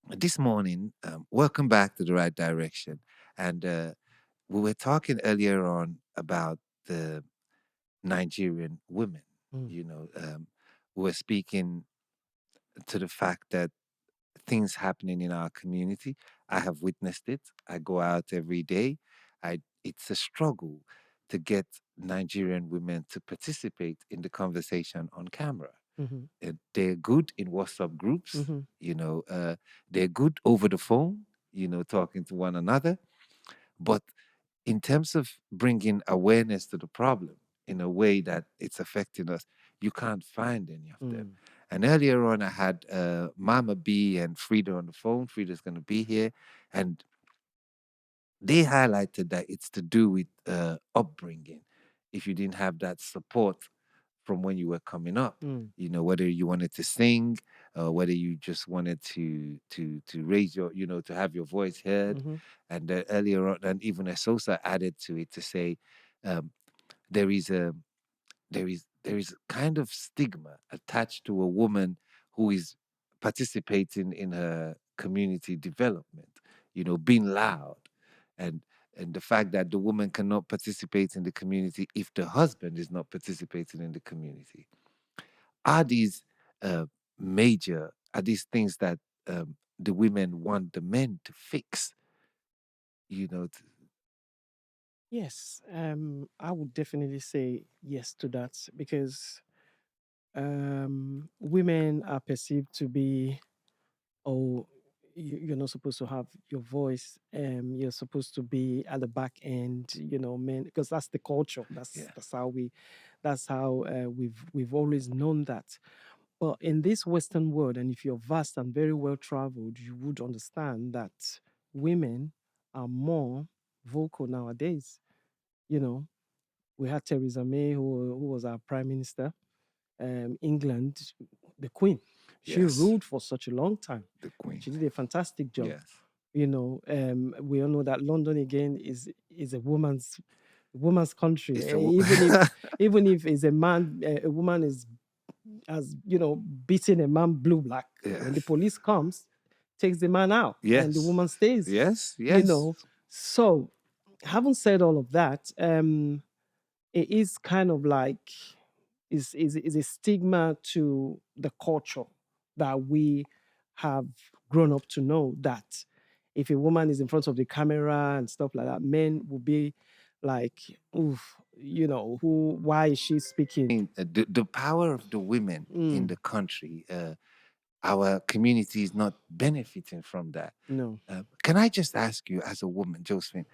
this morning, welcome back to the right direction. And we were talking earlier on about the Nigerian women. Mm. You know, we were speaking to the fact that things happening in our community. I have witnessed it. I go out every day. It's a struggle to get Nigerian women to participate in the conversation on camera. Mm-hmm. They're good in WhatsApp groups. Mm-hmm. You know, they're good over the phone. You know, talking to one another. But in terms of bringing awareness to the problem in a way that it's affecting us, you can't find any of them. Mm. And earlier on, I had Mama B and Frida on the phone. Frida's going to be here. And they highlighted that it's to do with upbringing. If you didn't have that support from when you were coming up, Mm. you know, whether you wanted to sing, whether you just wanted to raise your, you know, to have your voice heard, Mm-hmm. and earlier on, and even Asosa added to it to say um, there is a there is kind of stigma attached to a woman who is participating in her community development, you know, being loud, and the fact that the woman cannot participate in the community if the husband is not participating in the community. Are these uh, major, are these things that the women want the men to fix, you know? Yes, I would definitely say yes to that because women are perceived to be, oh, you're not supposed to have your voice. You're supposed to be at the back end, men, because that's the culture. Yeah. That's how we've always known that. But in this Western world, and if you're vast and very well traveled, you would understand that women are more vocal nowadays. You know, we had Theresa May, who was our prime minister. England, the Queen, she Yes. ruled for such a long time. The queen. She did a fantastic job. Yes. We all know that London again is a woman's country. It's a Even if it's a man, a woman is has beaten a man blue black. When the yes. police comes, takes the man out, and the Yes. woman stays. Yes. You Yes. know, so having said all of that, it is kind of like is a stigma to the culture that we have grown up to know that if a woman is in front of the camera and stuff like that, men will be like, oof, why is she speaking? The power of the women in Mm, the country, our community is not benefiting from that. no. Can I just ask you, as a woman, Josephine,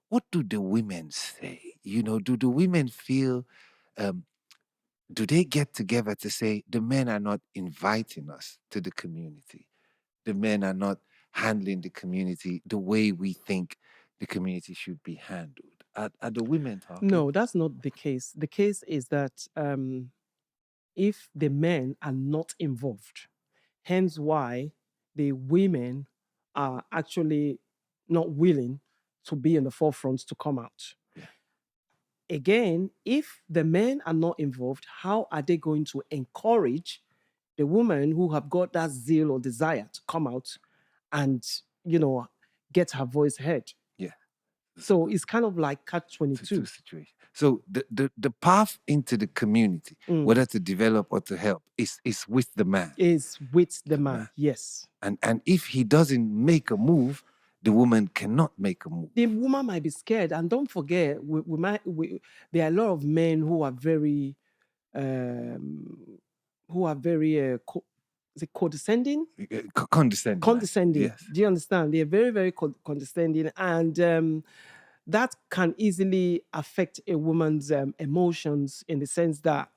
what do the women say? You know, do the women feel, um, do they get together to say the men are not inviting us to the community? The men are not handling the community the way we think the community should be handled. Are the women talking? No, that's not the case. The case is that if the men are not involved, hence why the women are actually not willing to be in the forefront to come out. Yeah. Again, if the men are not involved, how are they going to encourage the women who have got that zeal or desire to come out and, you know, get her voice heard? Yeah. So it's kind of like catch It's a two 22. situation. So the path into the community, Mm. whether to develop or to help, is with the man. Is with the Man. man, yes. And if he doesn't make a move, the woman cannot make a move. The woman might be scared, and don't forget, there are a lot of men um, who are very is it condescending? Condescending. Condescending. Yes. Do you understand? They're very, very condescending, and that can easily affect a woman's emotions in the sense that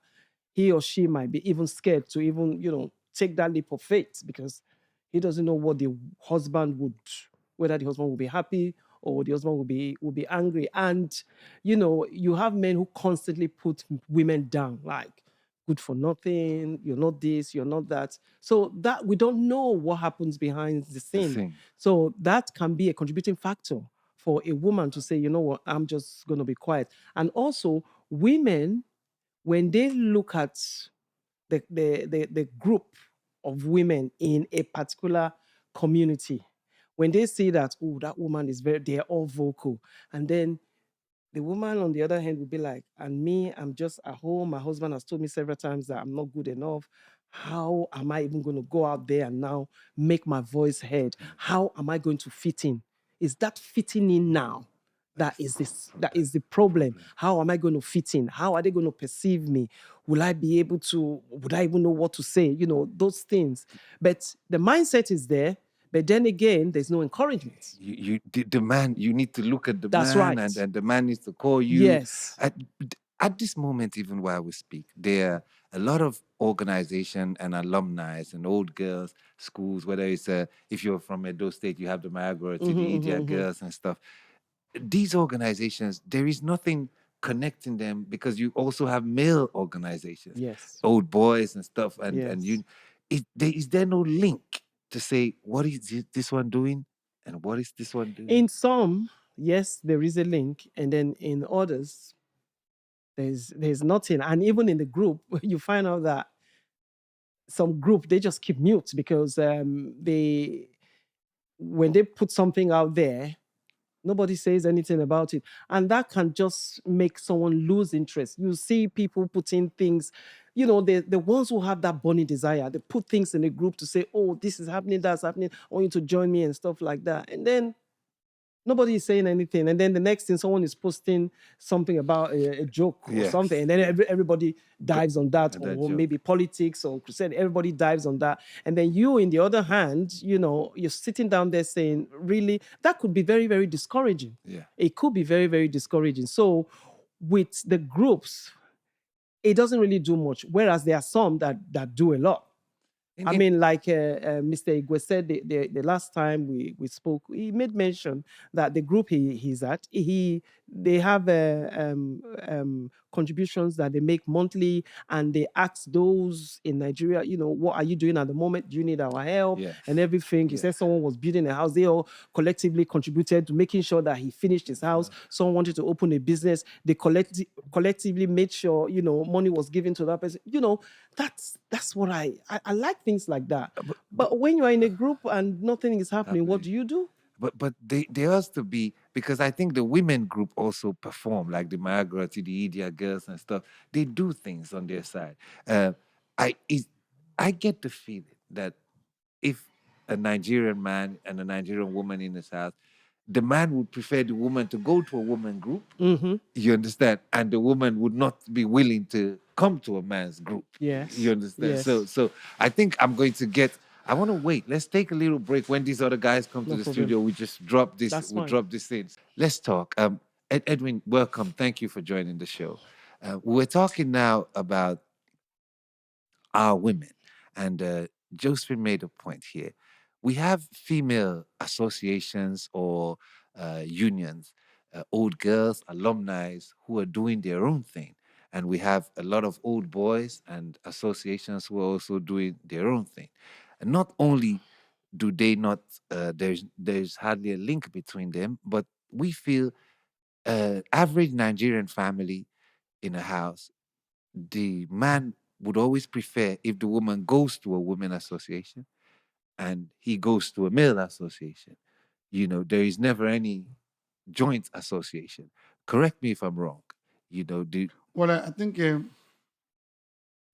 he or she might be even scared to even, take that leap of faith because he doesn't know what the husband would, whether the husband will be happy or the husband will be angry. And you have men who constantly put women down, like good for nothing, you're not this, you're not that. So that we don't know what happens behind the The scene. thing. So that can be a contributing factor for a woman to say, you know what, I'm just going to be quiet. And also, women, when they look at the group of women in a particular community, when they see that, oh, that woman is they're all vocal, and then the woman on the other hand will be like, and me, I'm just at home. My husband has told me several times that I'm not good enough. How am I even going to go out there and now make my voice heard? How am I going to fit in? Is that fitting in now? That is the problem. How am I going to fit in? How are they going to perceive me? Will I be able to, would I even know what to say? You know, those things. But the mindset is there. But then again, there's no encouragement. The man, you need to look at the That's man, right. and the man needs to call you. Yes. At this moment, even while we speak, there are a lot of organization and alumni and old girls schools, whether it's if you're from Edo State, you have the Margaret, the Idia girls and stuff. These organizations, there is nothing connecting them, because you also have male organizations, Yes. old boys and stuff, and Yes. you, is there no link to say what is this one doing and what is this one doing? In some, yes, there is a link, and then in others, there's nothing. And even in the group, you find out that some group they just keep mute because they when they put something out there, nobody says anything about it, and that can just make someone lose interest. You see people putting things, you know, the ones who have that burning desire, they put things in a group to say, oh, this is happening, that's happening, I want you to join me and stuff like that, and then nobody is saying anything, and then the next thing someone is posting something about a joke or something, and then everybody dives on that, or maybe politics or crusade, everybody dives on that, and then you, in the other hand, you know, you're sitting down there saying, really, that could be very, very discouraging. It could be very, very discouraging. So with the groups, it doesn't really do much, whereas there are some that do a lot. I mean, like Mr. Igwe said the last time we spoke, he made mention that the group he's at, they have contributions that they make monthly, and they ask those in Nigeria, you know, what are you doing at the moment? Do you need our help? And everything. He said someone was building a house. They all collectively contributed to making sure that he finished his house. Someone wanted to open a business. They collectively made sure, you know, money was given to that person. You know, that's what I like, things like that. But when you are in a group and nothing is happening, what do you do? But there has to be, because I think the women group also perform, like the Margaret, the Idia girls and stuff. They do things on their side. I is I get the feeling that if a Nigerian man and a Nigerian woman in his house, the man would prefer the woman to go to a woman group. You understand? And the woman would not be willing to come to a man's group. Yes. You understand? Yes. So I think I'm going to get. I want to wait. Let's take a little break. When these other guys come to the studio, we just drop this. That's We fine. drop this in. Let's talk. Edwin, welcome. Thank you for joining the show. We're talking now about our women, and Josephine made a point here. We have female associations or unions, old girls, alumni who are doing their own thing. And we have a lot of old boys and associations who are also doing their own thing. And not only do they not, there's hardly a link between them, but we feel average Nigerian family in a house, the man would always prefer if the woman goes to a women association and he goes to a male association. You know, there is never any joint association. Correct me if I'm wrong. You know, Well, I think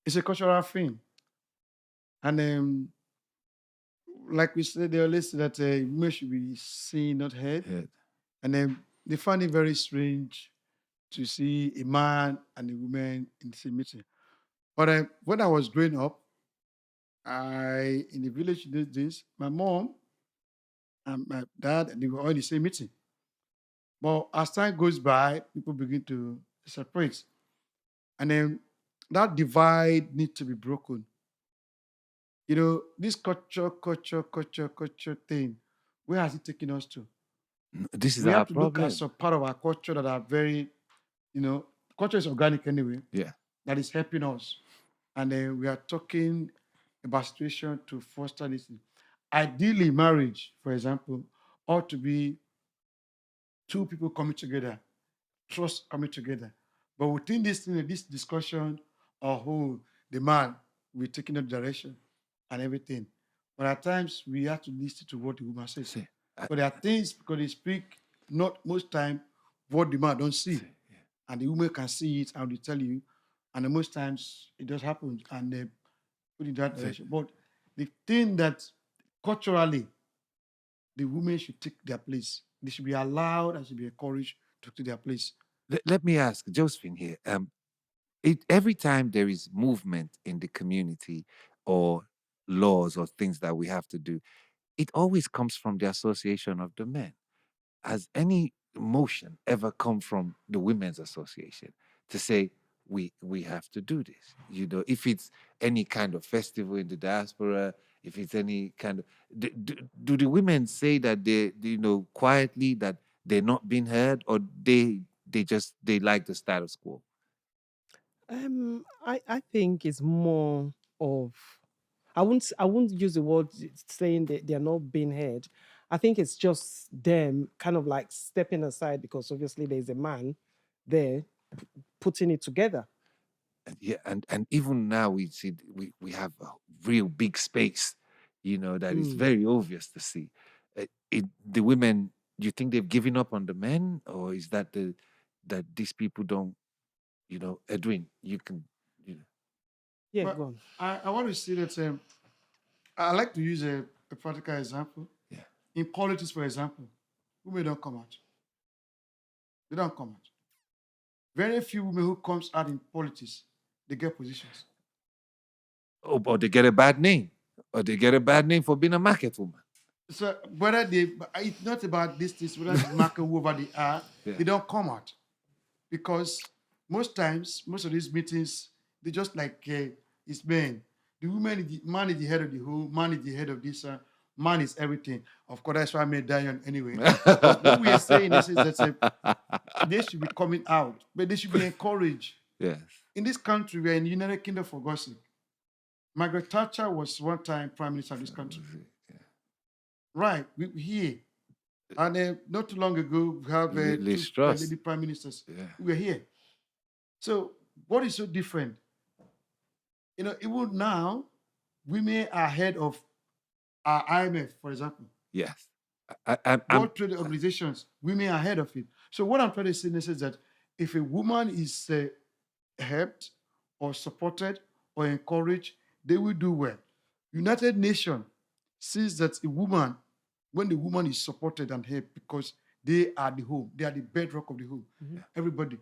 it's a cultural thing. And like we said, they always say that women should be seen, not heard. And they find it very strange to see a man and a woman in the same meeting. But when I was growing up, in the village did this, my mom and my dad, and they were all in the same meeting. But as time goes by, people begin to separate. And then that divide needs to be broken. You know, this culture thing, where has it taken us to? this is We our have to look problem. at some part of our culture that are very, you know, culture is organic anyway. Yeah. That is helping us. And then we are talking about situation to foster this. Ideally, marriage, for example, ought to be two people coming together, trust coming together. But within this thing, this discussion of who the man will be taking that direction and everything. But at times we have to listen to what the woman says. See, But there are things because they speak not most time what the man don't see. yeah. And the woman can see it and they tell you. And then most times it does happen and they put in that direction. But the thing that culturally the women should take their place. They should be allowed and should be encouraged to take their place. Let me ask Josephine here. Every time there is movement in the community or laws or things that we have to do, it always comes from the association of the men. Has any motion ever come from the women's association to say we have to do this? You know, if it's any kind of festival in the diaspora, if it's any kind of do the women say that they quietly that they're not being heard, or they like the status quo? I think it's more of, I won't use the word saying that they're not being heard. I think it's just them kind of like stepping aside because obviously there's a man there putting it together. Yeah, and even now we see we have a real big space, that is very obvious to see. The women, do you think they've given up on the men, or is that that these people don't, Edwin, you can, Yeah, But go on. I want to see that I like to use a practical example. Yeah. In politics, for example, women don't come out. They don't come out. Very few women who comes out in politics, they get positions. or they get a bad name, for being a market woman. So whether it's not about this, whether it's market whoever they are, Yeah. they don't come out. Because most times, most of these meetings, they just like it's men. The woman, man is the head of the home, man is the head of this, man is everything. Of course, that's why I made Diane anyway. But what we are saying is that they should be coming out, but they should be encouraged. Yes. In this country, we're in the United Kingdom, for God's sake. Margaret Thatcher was one time prime minister of this country. Yeah. Right, we here. And not too long ago, we have Liz two Truss. lady prime ministers. Yeah. We are here. So what is so different? Even now, women are ahead of our IMF, for example. Yes. I'm World Trade Organizations, women are ahead of it. So what I'm trying to say is that if a woman is helped or supported or encouraged, they will do well. United Nations sees that when the woman is supported and helped, because they are the home, they are the bedrock of the home. Everybody,